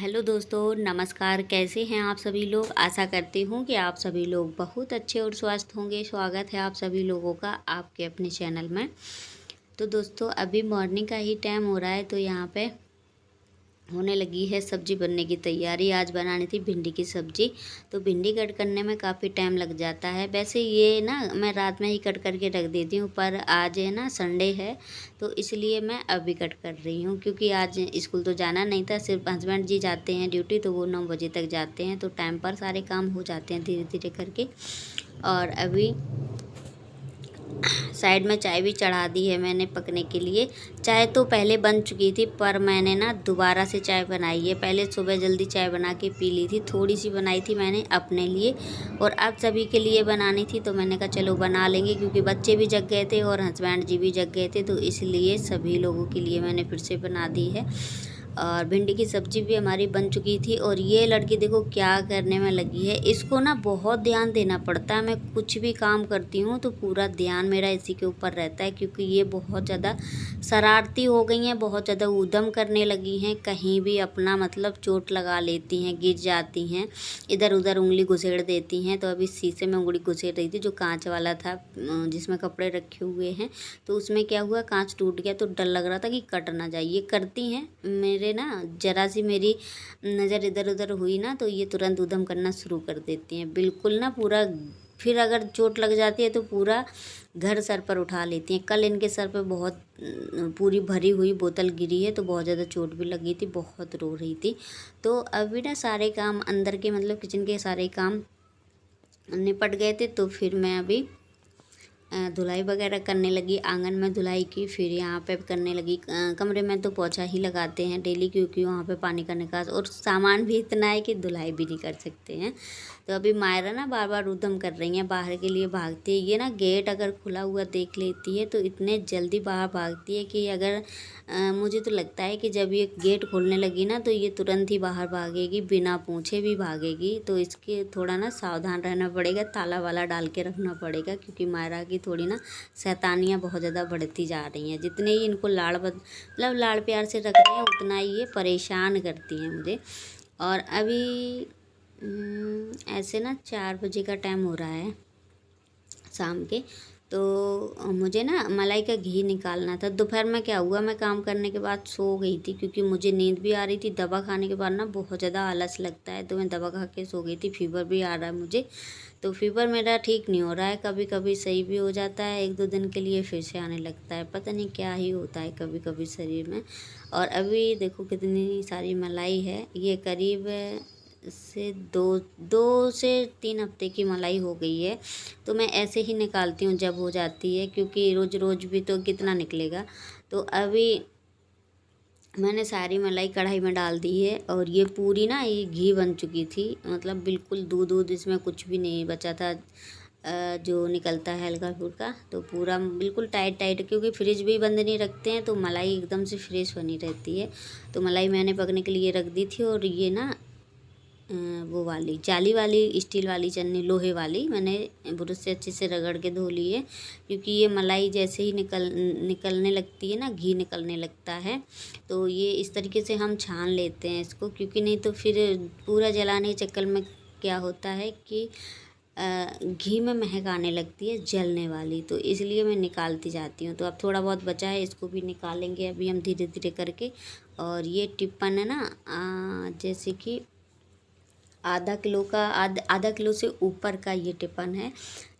Hello दोस्तों, नमस्कार। कैसे हैं आप सभी लोग। आशा करती हूँ कि आप सभी लोग बहुत अच्छे और स्वस्थ होंगे। स्वागत है आप सभी लोगों का आपके अपने चैनल में। तो दोस्तों, अभी मॉर्निंग का ही टाइम हो रहा है, तो यहाँ पे होने लगी है सब्जी बनने की तैयारी। आज बनानी थी भिंडी की सब्जी, तो भिंडी कट करने में काफ़ी टाइम लग जाता है। वैसे ये ना मैं रात में ही कट करके रख देती हूँ, पर आज है ना संडे है, तो इसलिए मैं अभी कट कर रही हूँ। क्योंकि आज स्कूल तो जाना नहीं था, सिर्फ हस्बैंड जी जाते हैं ड्यूटी, तो वो 9 बजे तक जाते हैं, तो टाइम पर सारे काम हो जाते हैं धीरे धीरे करके। और अभी साइड में चाय भी चढ़ा दी है मैंने पकने के लिए। चाय तो पहले बन चुकी थी, पर मैंने ना दोबारा से चाय बनाई है। पहले सुबह जल्दी चाय बना के पी ली थी, थोड़ी सी बनाई थी मैंने अपने लिए, और अब सभी के लिए बनानी थी, तो मैंने कहा चलो बना लेंगे। क्योंकि बच्चे भी जग गए थे और हस्बैंड जी भी जग गए थे, तो इसलिए सभी लोगों के लिए मैंने फिर से बना दी है। और भिंडी की सब्ज़ी भी हमारी बन चुकी थी। और ये लड़की देखो क्या करने में लगी है। इसको ना बहुत ध्यान देना पड़ता है। मैं कुछ भी काम करती हूँ तो पूरा ध्यान मेरा इसी के ऊपर रहता है, क्योंकि ये बहुत ज़्यादा शरारती हो गई हैं, बहुत ज़्यादा ऊधम करने लगी हैं। कहीं भी अपना मतलब चोट लगा लेती हैं, गिर जाती हैं, इधर उधर उंगली घुसेड़ देती हैं। तो अभी शीशे में उंगली घुसेड़ रही थी, जो कांच वाला था जिसमें कपड़े रखे हुए हैं, तो उसमें क्या हुआ, कांच टूट गया। तो डर लग रहा था कि कट ना जाए। ये करती हैं मेरे ना, ज़रा सी मेरी नज़र इधर उधर हुई ना, तो ये तुरंत उधम करना शुरू कर देती हैं। बिल्कुल ना पूरा, फिर अगर चोट लग जाती है तो पूरा घर सर पर उठा लेती हैं। कल इनके सर पे बहुत पूरी भरी हुई बोतल गिरी है, तो बहुत ज़्यादा चोट भी लगी थी, बहुत रो रही थी। तो अभी ना सारे काम अंदर के मतलब किचन के सारे काम निपट गए थे, तो फिर मैं अभी धुलाई वगैरह करने लगी। आंगन में धुलाई की, फिर यहाँ पे करने लगी। कमरे में तो पोछा ही लगाते हैं डेली, क्योंकि वहाँ पे पानी का निकास और सामान भी इतना है कि धुलाई भी नहीं कर सकते हैं। तो अभी मायरा ना बार बार उद्यम कर रही हैं, बाहर के लिए भागती है। ये ना गेट अगर खुला हुआ देख लेती है तो इतने जल्दी बाहर भागती है कि अगर मुझे तो लगता है कि जब ये गेट खोलने लगी ना, तो ये तुरंत ही बाहर भागेगी, बिना पूछे भी भागेगी। तो इसके थोड़ा ना सावधान रहना पड़ेगा, ताला वाला डाल के रखना पड़ेगा, क्योंकि मायरा की थोड़ी ना शैतानियाँ बहुत ज़्यादा बढ़ती जा रही हैं। जितने ही इनको मतलब लाड़ प्यार से रख रहे हैं, उतना ही ये परेशान करती हैं मुझे। और अभी ऐसे ना 4 बजे का टाइम हो रहा है शाम के, तो मुझे ना मलाई का घी निकालना था। दोपहर में क्या हुआ, मैं काम करने के बाद सो गई थी, क्योंकि मुझे नींद भी आ रही थी। दवा खाने के बाद ना बहुत ज़्यादा आलस लगता है, तो मैं दवा खा के सो गई थी। फीवर भी आ रहा है मुझे, तो फीवर मेरा ठीक नहीं हो रहा है। कभी कभी सही भी हो जाता है, 1-2 दिन के लिए फिर से आने लगता है। पता नहीं क्या ही होता है कभी कभी शरीर में। और अभी देखो कितनी सारी मलाई है, ये करीब से 2 से 3 हफ्ते की मलाई हो गई है। तो मैं ऐसे ही निकालती हूँ जब हो जाती है, क्योंकि रोज़ रोज़ भी तो कितना निकलेगा। तो अभी मैंने सारी मलाई कढ़ाई में डाल दी है, और ये पूरी ना ये घी बन चुकी थी। मतलब बिल्कुल दूध दूध इसमें कुछ भी नहीं बचा था, जो निकलता है हल्का फुल्का। तो पूरा बिल्कुल टाइट टाइट, क्योंकि फ्रिज भी बंद नहीं रखते हैं, तो मलाई एकदम से फ्रेश बनी रहती है। तो मलाई मैंने पकने के लिए रख दी थी। और ये ना वो वाली जाली वाली स्टील वाली चन्नी, लोहे वाली, मैंने ब्रश से अच्छे से रगड़ के धो ली है। क्योंकि ये मलाई जैसे ही निकलने लगती है ना, घी निकलने लगता है, तो ये इस तरीके से हम छान लेते हैं इसको। क्योंकि नहीं तो फिर पूरा जलाने के चक्कर में क्या होता है कि घी में महक आने लगती है जलने वाली, तो इसलिए मैं निकालती जाती हूँ। तो अब थोड़ा बहुत बचा है, इसको भी निकालेंगे अभी हम धीरे धीरे करके। और ये टिप्पण है ना, जैसे कि आधा किलो से ऊपर का ये टिफन है,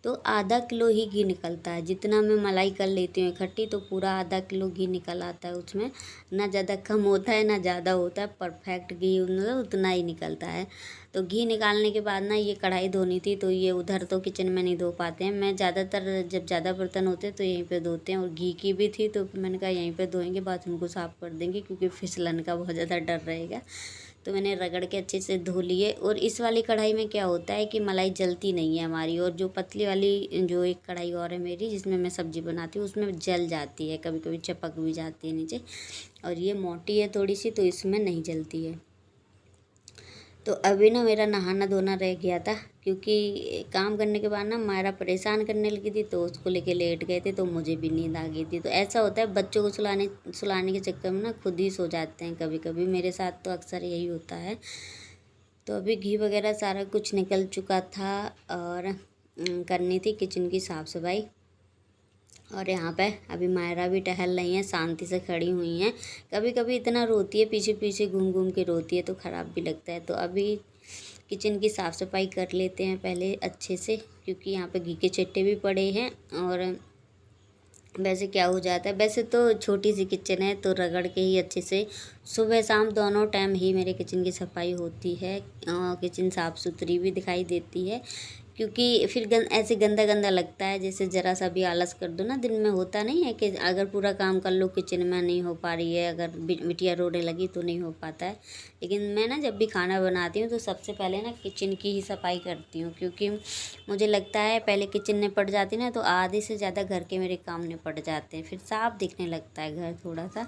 तो आधा किलो ही घी निकलता है। जितना मैं मलाई कर लेती हूँ इकट्ठी, तो पूरा आधा किलो घी निकल आता है उसमें। ना ज़्यादा कम होता है ना ज़्यादा होता है, परफेक्ट घी मतलब उतना ही निकलता है। तो घी निकालने के बाद ना ये कढ़ाई धोनी थी, तो ये उधर तो किचन में नहीं धो पाते हैं। मैं ज़्यादातर जब ज़्यादा बर्तन होते हैं तो यहीं पे धोते हैं। और घी की भी थी, तो मैंने कहा यहीं पे धोएंगे, बाथरूम को साफ़ कर देंगे, क्योंकि फिसलन का बहुत ज़्यादा डर रहेगा। तो मैंने रगड़ के अच्छे से धो लिए। और इस वाली कढ़ाई में क्या होता है कि मलाई जलती नहीं है हमारी। और जो पतली वाली जो एक कढ़ाई और है मेरी, जिसमें मैं सब्ज़ी बनाती हूँ, उसमें जल जाती है, कभी कभी चपक भी जाती है नीचे। और ये मोटी है थोड़ी सी, तो इसमें नहीं जलती है। तो अभी ना मेरा नहाना धोना रह गया था, क्योंकि काम करने के बाद ना मायरा परेशान करने लगी थी, तो उसको लेके लेट गए थे, तो मुझे भी नींद आ गई थी। तो ऐसा होता है, बच्चों को सुलाने के चक्कर में ना खुद ही सो जाते हैं कभी कभी। मेरे साथ तो अक्सर यही होता है। तो अभी घी वगैरह सारा कुछ निकल चुका था और करनी थी किचन की साफ़ सफाई। और यहाँ पे अभी मायरा भी टहल रही हैं, शांति से खड़ी हुई हैं। कभी कभी इतना रोती है, पीछे पीछे घूम घूम के रोती है, तो ख़राब भी लगता है। तो अभी किचन की साफ़ सफाई कर लेते हैं पहले अच्छे से, क्योंकि यहाँ पे घी के चट्टे भी पड़े हैं। और वैसे क्या हो जाता है, वैसे तो छोटी सी किचन है, तो रगड़ के ही अच्छे से सुबह शाम दोनों टाइम ही मेरे किचन की सफाई होती है। किचन साफ़ सुथरी भी दिखाई देती है, क्योंकि फिर ऐसे गंदा गंदा लगता है। जैसे ज़रा सा भी आलस कर दो ना, दिन में होता नहीं है कि अगर पूरा काम कर लो किचन में नहीं हो पा रही है, अगर मिट्टियाँ रोने लगी तो नहीं हो पाता है। लेकिन मैं ना जब भी खाना बनाती हूँ तो सबसे पहले ना किचन की ही सफाई करती हूँ, क्योंकि मुझे लगता है पहले किचन निपट जाती ना तो आधे से ज़्यादा घर के मेरे काम निपट जाते हैं, फिर साफ दिखने लगता है घर थोड़ा सा।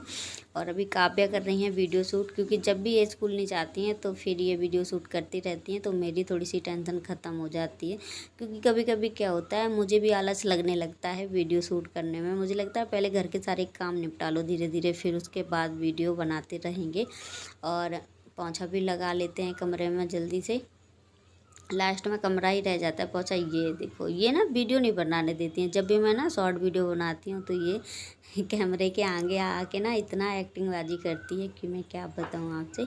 और अभी काव्या कर रही हैं वीडियो शूट, क्योंकि जब भी ये स्कूल नहीं जाती हैं तो फिर ये वीडियो शूट करती रहती हैं, तो मेरी थोड़ी सी टेंशन ख़त्म हो जाती है। क्योंकि कभी कभी क्या होता है, मुझे भी आलस लगने लगता है वीडियो शूट करने में। मुझे लगता है पहले घर के सारे काम निपटा लो धीरे धीरे, फिर उसके बाद वीडियो बनाते रहेंगे। और पोंछा भी लगा लेते हैं कमरे में जल्दी से, लास्ट में कमरा ही रह जाता है पोंछा। ये देखो, ये ना वीडियो नहीं बनाने देती हैं। जब भी मैं ना शॉर्ट वीडियो बनाती हूँ तो ये कैमरे के आगे आके ना इतना एक्टिंग बाजी करती है कि मैं क्या बताऊँ आपसे।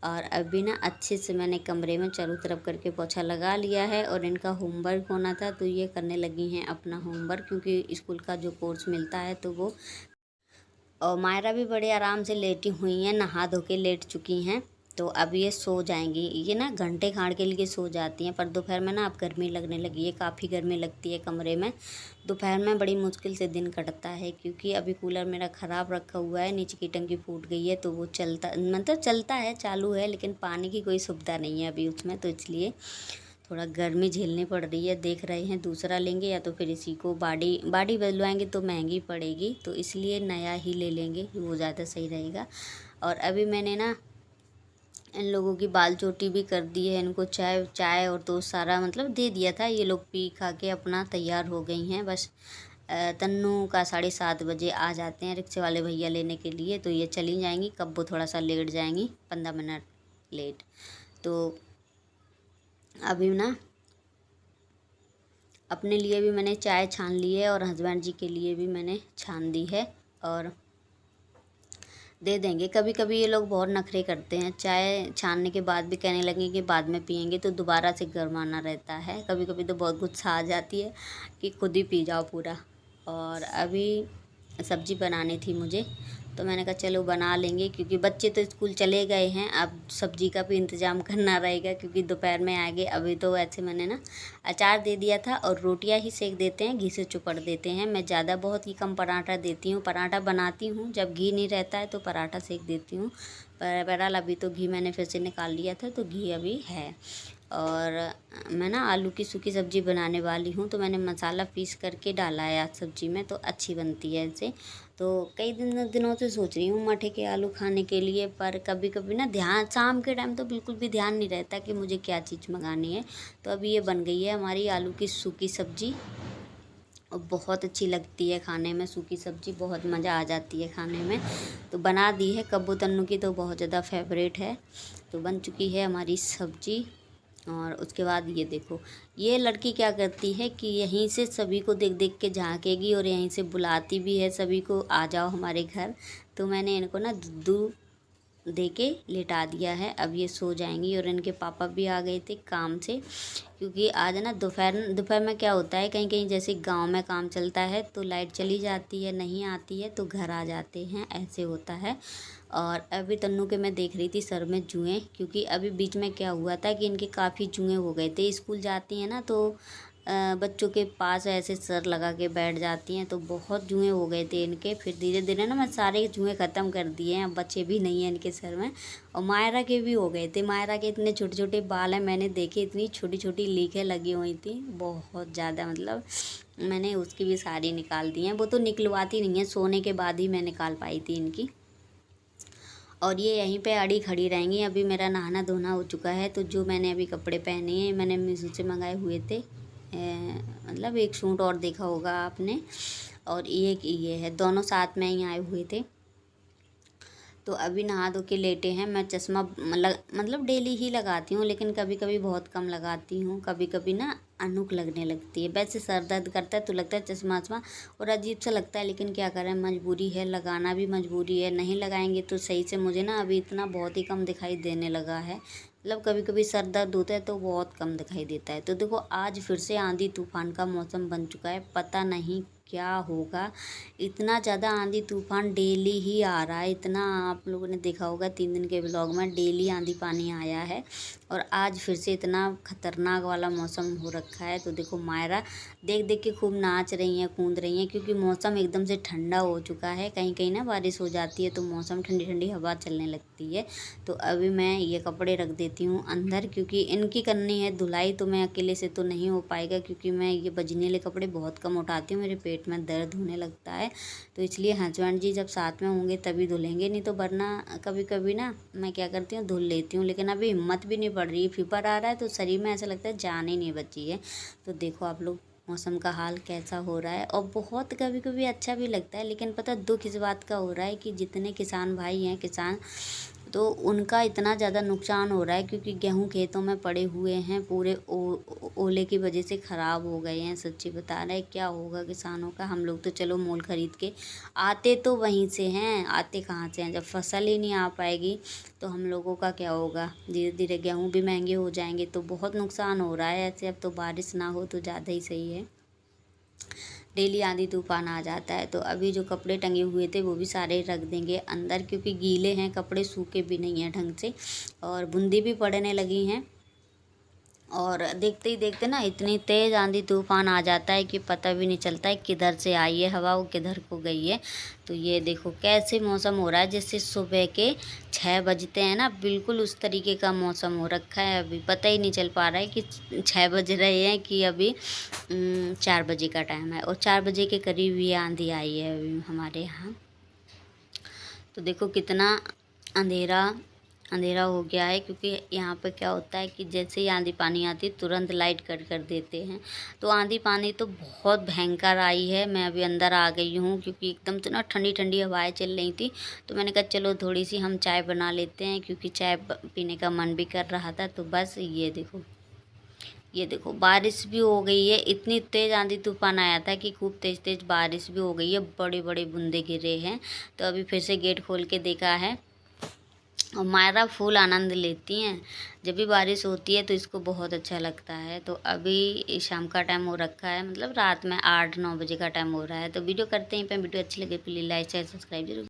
और अभी ना अच्छे से मैंने कमरे में चारों तरफ करके पोंछा लगा लिया है। और इनका होमवर्क होना था तो ये करने लगी हैं अपना होमवर्क, क्योंकि स्कूल का जो कोर्स मिलता है तो वो। और मायरा भी बड़े आराम से लेटी हुई हैं, नहा धो के लेट चुकी हैं। तो अब ये सो जाएंगी। ये ना घंटे खाड़ के लिए सो जाती हैं, पर दोपहर में ना अब गर्मी लगने लगी है, काफ़ी गर्मी लगती है कमरे में। दोपहर में बड़ी मुश्किल से दिन कटता है, क्योंकि अभी कूलर मेरा ख़राब रखा हुआ है, नीचे की टंकी फूट गई है, तो वो चलता है, चालू है, लेकिन पानी की कोई सुविधा नहीं है अभी उसमें, तो इसलिए थोड़ा गर्मी झेलनी पड़ रही है। देख रहे हैं दूसरा लेंगे या तो फिर इसी को बाडी बदलवाएंगे तो महंगी पड़ेगी, तो इसलिए नया ही ले लेंगे, वो ज़्यादा सही रहेगा। और अभी मैंने ना इन लोगों की बाल चोटी भी कर दी है, इनको चाय और तो सारा मतलब दे दिया था। ये लोग पी खा के अपना तैयार हो गई हैं। बस तन्नू का 7:30 बजे आ जाते हैं रिक्शे वाले भैया लेने के लिए, तो ये चली जाएंगी। कब वो थोड़ा सा लेट जाएंगी, 15 मिनट लेट। तो अभी ना अपने लिए भी मैंने चाय छान ली है और हस्बैंड जी के लिए भी मैंने छान दी है, और दे देंगे। कभी कभी ये लोग बहुत नखरे करते हैं, चाय छानने के बाद भी कहने लगेंगे कि बाद में पियेंगे, तो दोबारा से गरमाना रहता है। कभी कभी तो बहुत गुस्सा आ जाती है कि खुद ही पी जाओ पूरा। और अभी सब्ज़ी बनानी थी मुझे, तो मैंने कहा चलो बना लेंगे, क्योंकि बच्चे तो स्कूल चले गए हैं। अब सब्ज़ी का भी इंतज़ाम करना रहेगा, क्योंकि दोपहर में आएंगे। अभी तो वैसे मैंने ना अचार दे दिया था, और रोटियां ही सेक देते हैं, घी से चुपड़ देते हैं। मैं ज़्यादा बहुत ही कम पराठा देती हूँ। पराठा बनाती हूँ जब घी नहीं रहता है तो पराठा सेक देती हूँ। पर बहरहाल अभी तो घी मैंने फिर से निकाल लिया था, तो घी अभी है। और मैं ना आलू की सूखी सब्ज़ी बनाने वाली हूँ, तो मैंने मसाला पीस करके डाला है आज सब्ज़ी में, तो अच्छी बनती है ऐसे। तो कई दिनों से सोच रही हूँ मठे के आलू खाने के लिए, पर कभी कभी ना ध्यान, शाम के टाइम तो बिल्कुल भी ध्यान नहीं रहता कि मुझे क्या चीज़ मंगानी है। तो अभी ये बन गई है हमारी आलू की सूखी सब्ज़ी, और बहुत अच्छी लगती है खाने में। सूखी सब्ज़ी बहुत मज़ा आ जाती है खाने में। तो बना दी है, कब्बू तन्नू की तो बहुत ज़्यादा फेवरेट है। तो बन चुकी है हमारी सब्ज़ी। और उसके बाद ये देखो, ये लड़की क्या करती है कि यहीं से सभी को देख देख के झांकेगी, और यहीं से बुलाती भी है सभी को, आ जाओ हमारे घर। तो मैंने इनको ना दूध दे के लिटा दिया है, अब ये सो जाएंगी। और इनके पापा भी आ गए थे काम से, क्योंकि आज ना दोपहर में क्या होता है, कहीं कहीं जैसे गांव में काम चलता है तो लाइट चली जाती है, नहीं आती है, तो घर आ जाते हैं, ऐसे होता है। और अभी तन्नू के मैं देख रही थी सर में जुएँ, क्योंकि अभी बीच में क्या हुआ था कि इनके काफ़ी जुएँ हो गए थे। स्कूल जाती हैं ना तो बच्चों के पास ऐसे सर लगा के बैठ जाती हैं, तो बहुत जुएँ हो गए थे इनके। फिर धीरे धीरे ना मैं सारे जुएँ ख़त्म कर दिए हैं, अब बच्चे भी नहीं हैं इनके सर में। और मायरा के भी हो गए थे। मायरा के इतने छोटे छोटे बाल हैं, मैंने देखे, इतनी छोटी छोटी लीखें लगी हुई थी, बहुत ज़्यादा, मतलब मैंने उसकी भी सारी निकाल दी हैं। वो तो निकलवाती नहीं है, सोने के बाद ही मैं निकाल पाई थी इनकी। और ये यहीं पे आड़ी खड़ी रहेंगी। अभी मेरा नहाना धोना हो चुका है, तो जो मैंने अभी कपड़े पहने हैं मैंने मीशो से मंगाए हुए थे। मतलब एक सूट और देखा होगा आपने, और एक ये है, दोनों साथ में ही आए हुए थे। तो अभी नहा धो के लेटे हैं। मैं चश्मा मतलब डेली ही लगाती हूँ, लेकिन कभी कभी बहुत कम लगाती हूँ। कभी कभी ना अनूक लगने लगती है। वैसे सर दर्द करता है तो लगता है चश्मा वश्मा और अजीब सा लगता है, लेकिन क्या करें, मजबूरी है, लगाना भी मजबूरी है। नहीं लगाएंगे तो सही से मुझे ना अभी इतना बहुत ही कम दिखाई देने लगा है। मतलब कभी कभी सर दर्द होता है तो बहुत कम दिखाई देता है। तो देखो आज फिर से आंधी तूफान का मौसम बन चुका है। पता नहीं क्या होगा, इतना ज़्यादा आंधी तूफान डेली ही आ रहा है। इतना आप लोगों ने देखा होगा 3 दिन के व्लॉग में, डेली आंधी पानी आया है। और आज फिर से इतना खतरनाक वाला मौसम हो रखा है। तो देखो मायरा देख देख के खूब नाच रही हैं, कूद रही हैं, क्योंकि मौसम एकदम से ठंडा हो चुका है। कहीं कहीं ना बारिश हो जाती है तो मौसम ठंडी ठंडी हवा चलने लगती है। तो अभी मैं ये कपड़े रख देती हूँ अंदर, क्योंकि इनकी करनी है धुलाई। तो मैं अकेले से तो नहीं हो पाएगा, क्योंकि मैं ये बजने वाले कपड़े बहुत कम उठाती हूँ, मेरे पेट में दर्द होने लगता है। तो इसलिए हस्बैंड जी जब साथ में होंगे तभी धुलेंगे, नहीं तो वरना कभी कभी ना मैं क्या करती हूँ, धुल लेती हूँ। लेकिन अभी हिम्मत भी नहीं पड़ रही, फीवर आ रहा है तो शरीर में ऐसा लगता है जान ही नहीं बची है। तो देखो आप लोग मौसम का हाल कैसा हो रहा है। और बहुत कभी कभी अच्छा भी लगता है, लेकिन पता दुख इस बात का हो रहा है कि जितने किसान भाई हैं, किसान, तो उनका इतना ज़्यादा नुकसान हो रहा है, क्योंकि गेहूं खेतों में पड़े हुए हैं, पूरे ओले की वजह से ख़राब हो गए हैं। सच्ची बता रहे हैं, क्या होगा किसानों का। हम लोग तो चलो मोल खरीद के आते तो वहीं से हैं, आते कहाँ से हैं। जब फसल ही नहीं आ पाएगी तो हम लोगों का क्या होगा। धीरे धीरे गेहूं भी महंगे हो जाएंगे, तो बहुत नुकसान हो रहा है ऐसे। अब तो बारिश ना हो तो ज़्यादा ही सही है। डेली आंधी तूफान आ जाता है। तो अभी जो कपड़े टंगे हुए थे वो भी सारे रख देंगे अंदर, क्योंकि गीले हैं कपड़े, सूखे भी नहीं हैं ढंग से, और बूंदी भी पड़ने लगी हैं। और देखते ही देखते ना इतनी तेज़ आंधी तूफान आ जाता है कि पता भी नहीं चलता है किधर से आई है हवा, वो किधर को गई है। तो ये देखो कैसे मौसम हो रहा है, जैसे सुबह के 6 बजते हैं ना, बिल्कुल उस तरीके का मौसम हो रखा है। अभी पता ही नहीं चल पा रहा है कि 6 बज रहे हैं कि अभी 4 बजे का टाइम है। और 4 बजे के करीब ये आंधी आई है अभी हमारे यहाँ। तो देखो कितना अंधेरा अंधेरा हो गया है, क्योंकि यहाँ पे क्या होता है कि जैसे ही आंधी पानी आती है तुरंत लाइट कट कर देते हैं। तो आंधी पानी तो बहुत भयंकर आई है। मैं अभी अंदर आ गई हूँ, क्योंकि एकदम से ना ठंडी ठंडी हवाएं चल रही थी। तो मैंने कहा चलो थोड़ी सी हम चाय बना लेते हैं, क्योंकि चाय पीने का मन भी कर रहा था। तो बस ये देखो बारिश भी हो गई है। इतनी तेज़ आंधी तूफान आया था कि खूब तेज़ तेज़ बारिश भी हो गई है, बड़े बड़े बूंदे गिरे हैं। तो अभी फिर से गेट खोल के देखा है, और मायरा फुल आनंद लेती हैं। जब भी बारिश होती है तो इसको बहुत अच्छा लगता है। तो अभी शाम का टाइम हो रखा है, मतलब रात में 8-9 बजे का टाइम हो रहा है। तो वीडियो करते हैं पे, वीडियो अच्छी लगे प्लीज़ लाइक शेयर सब्सक्राइब जरूर।